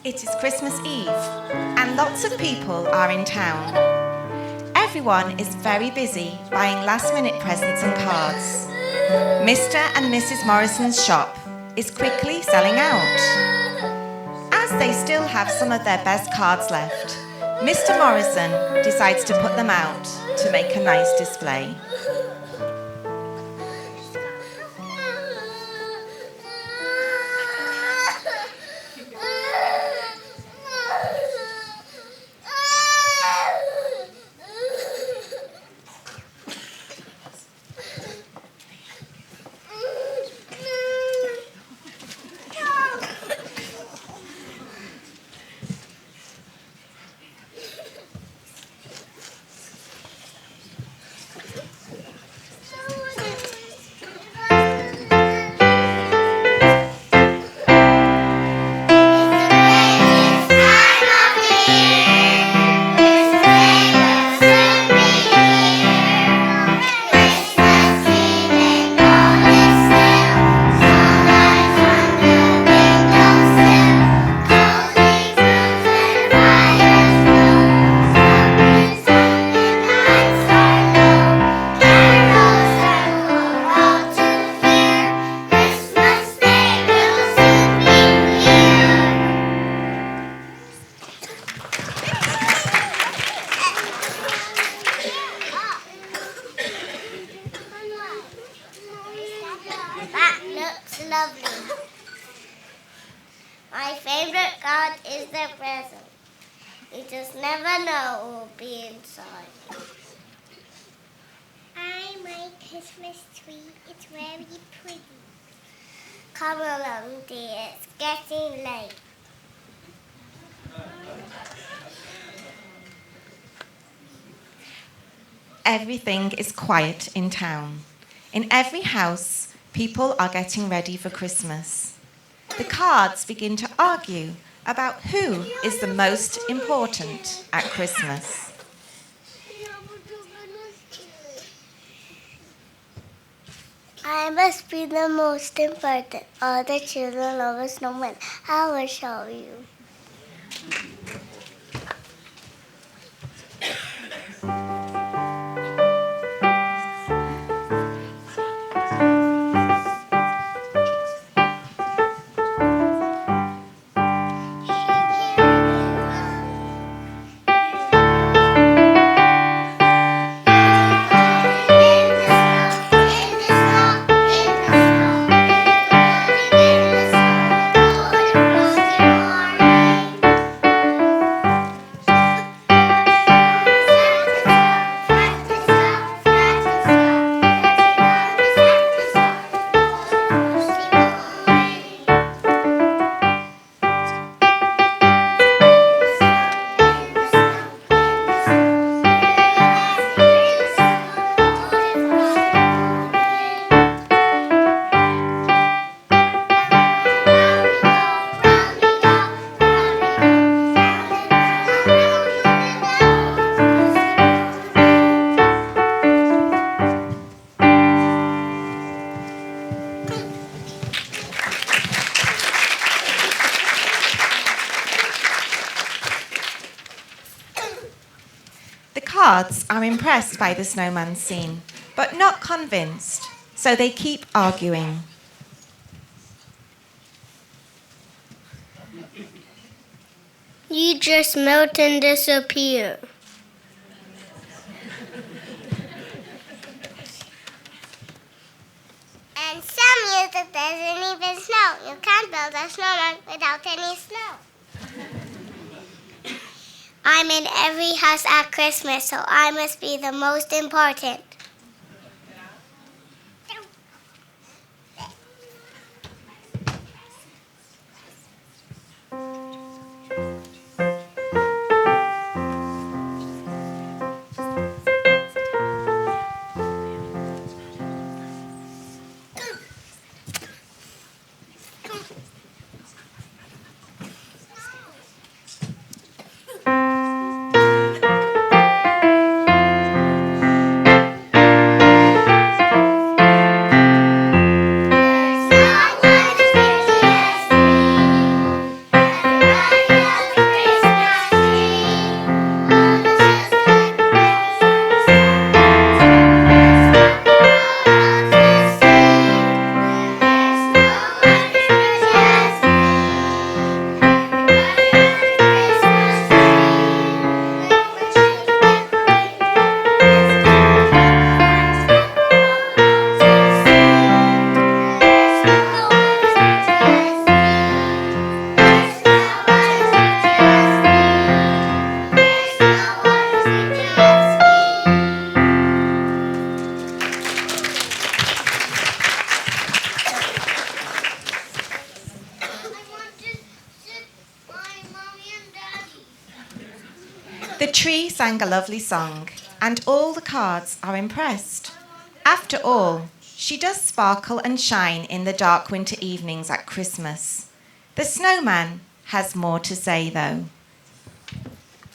It is Christmas Eve, and lots of people are in town. Everyone is very busy buying last-minute presents and cards. Mr. and Mrs. Morrison's shop is quickly selling out. As they still have some of their best cards left, Mr. Morrison decides to put them out to make a nice display. That looks lovely. My favorite card is the present. You just never know what will be inside. My Christmas tree. It's very pretty. Come along, dear. It's getting late. Everything is quiet in town. In every house, people are getting ready for Christmas. The cards begin to argue about who is the most important at Christmas. I must be the most important. All the children love a snowman. I will show you. The cards are impressed by the snowman scene, but not convinced, so they keep arguing. You just melt and disappear. And some years it doesn't even snow. You can't build a snowman without any snow. I'm in every house at Christmas, so I must be the most important. The tree sang a lovely song, and all the cards are impressed. After all, she does sparkle and shine in the dark winter evenings at Christmas. The snowman has more to say, though.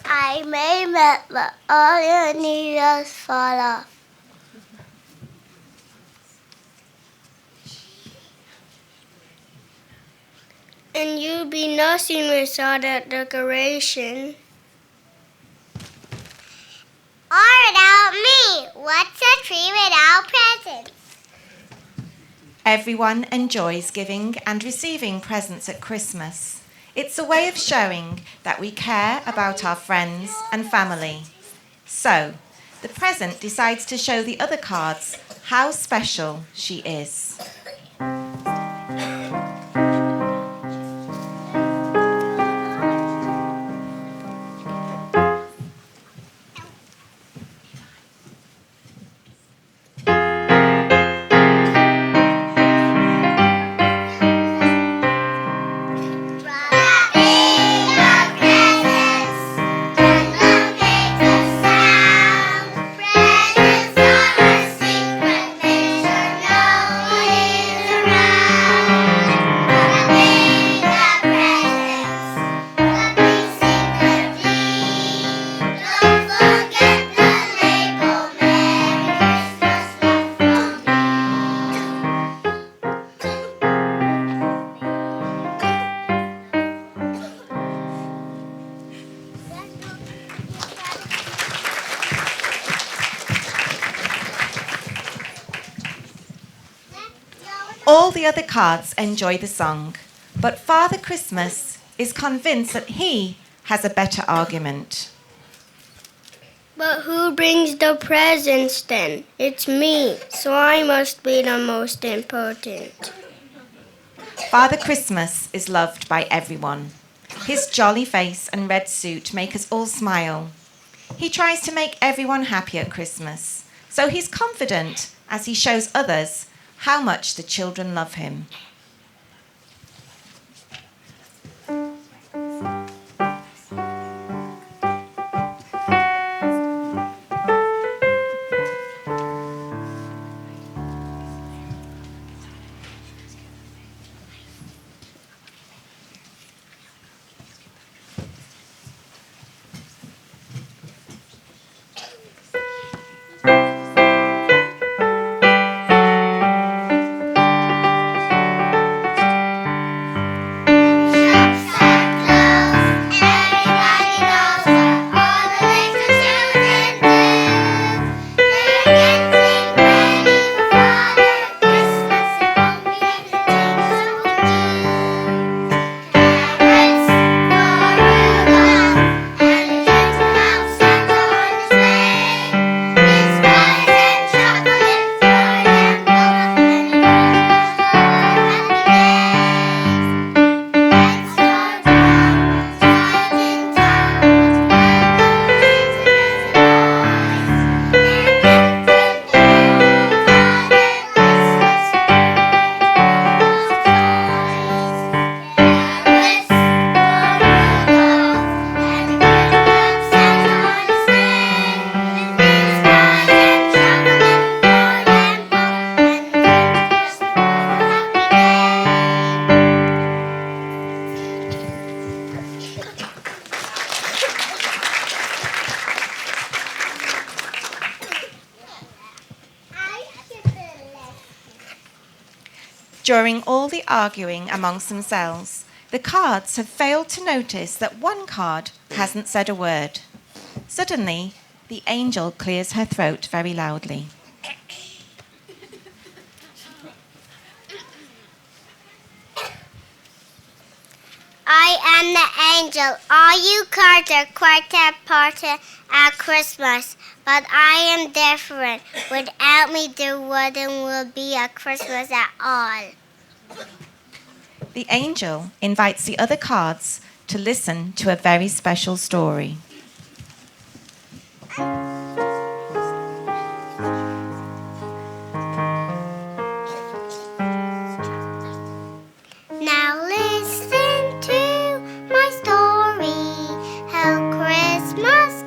I may melt, but all your needles fall off. And you'll be nothing without that decoration. Or without me. What's a tree without presents? Everyone enjoys giving and receiving presents at Christmas. It's a way of showing that we care about our friends and family. So, the present decides to show the other cards how special she is. All the other cards enjoy the song, but Father Christmas is convinced that he has a better argument. But who brings the presents then? It's me, so I must be the most important. Father Christmas is loved by everyone. His jolly face and red suit make us all smile. He tries to make everyone happy at Christmas, so he's confident as he shows others how much the children love him. During all the arguing amongst themselves, the cards have failed to notice that one card hasn't said a word. Suddenly, the angel clears her throat very loudly. I am the angel. All you cards are quite important at Christmas, but I am different. Without me, there wouldn't be a Christmas at all. The angel invites the other cards to listen to a very special story. Now listen to my story, how Christmas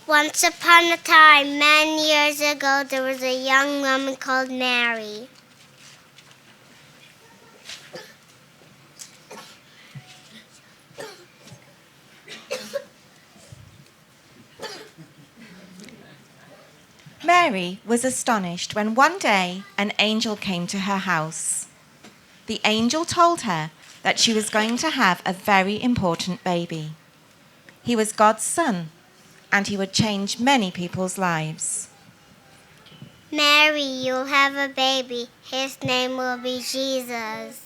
Once upon a time, many years ago, there was a young woman called Mary. Mary was astonished when one day an angel came to her house. The angel told her that she was going to have a very important baby. He was God's son, and he would change many people's lives. Mary, you'll have a baby. His name will be Jesus.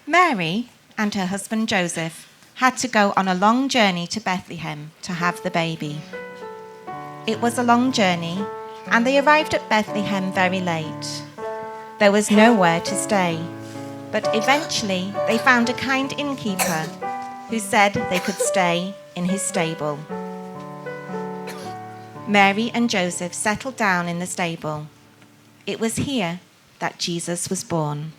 Mary and her husband Joseph had to go on a long journey to Bethlehem to have the baby. It was a long journey, and they arrived at Bethlehem very late. There was nowhere to stay, but eventually they found a kind innkeeper who said they could stay in his stable. Mary and Joseph settled down in the stable. It was here that Jesus was born.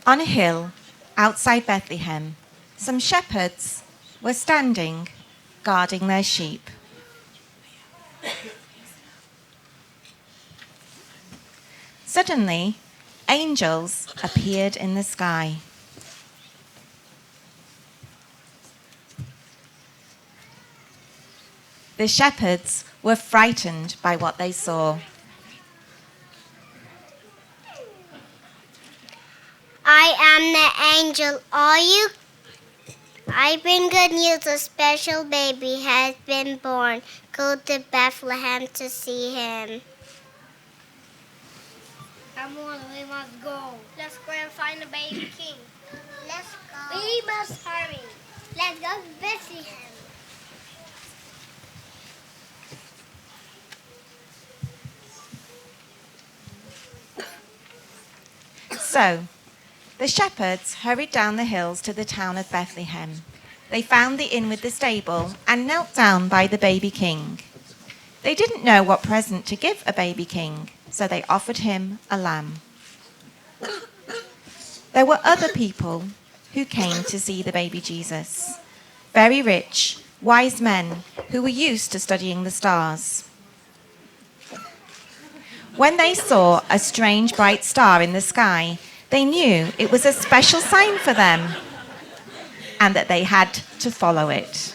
On a hill outside Bethlehem, some shepherds were standing, guarding their sheep. Suddenly, angels appeared in the sky. The shepherds were frightened by what they saw. I am the angel. Are you? I bring good news. A special baby has been born. Go to Bethlehem to see him. Come on, we must go. Let's go and find the baby king. Let's go. We must hurry. Let's go to Bethlehem. So, the shepherds hurried down the hills to the town of Bethlehem. They found the inn with the stable and knelt down by the baby king. They didn't know what present to give a baby king, so they offered him a lamb. There were other people who came to see the baby Jesus. Very rich, wise men who were used to studying the stars. When they saw a strange bright star in the sky, they knew it was a special sign for them and that they had to follow it.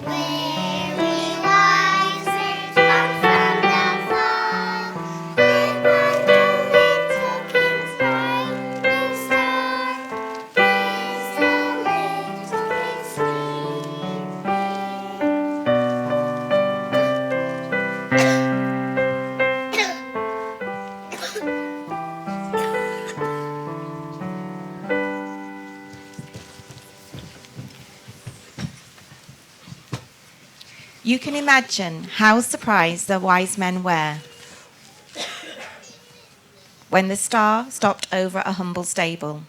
Very wise, come from You can imagine how surprised the wise men were when the star stopped over a humble stable.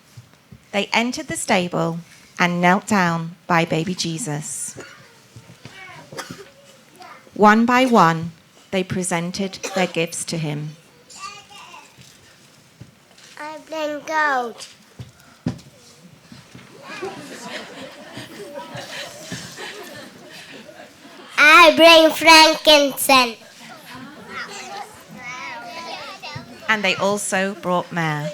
They entered the stable and knelt down by baby Jesus. One by one, they presented their gifts to him. I bring gold. I bring frankincense. And they also brought myrrh.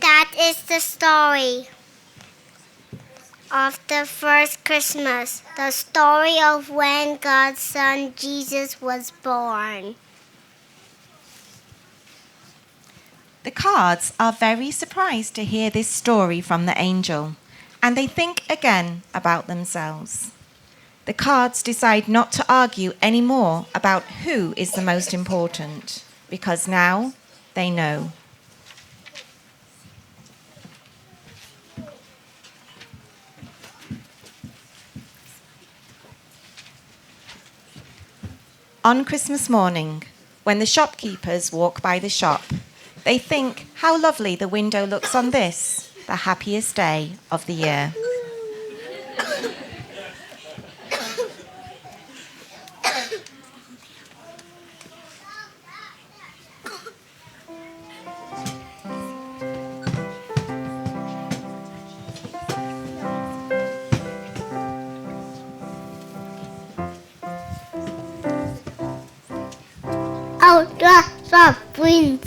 That is the story of the first Christmas, the story of when God's Son Jesus was born. The cards are very surprised to hear this story from the angel, and they think again about themselves. The cards decide not to argue anymore about who is the most important, because now they know. On Christmas morning, when the shopkeepers walk by the shop, they think how lovely the window looks on this, the happiest day of the year. Out the soft wind.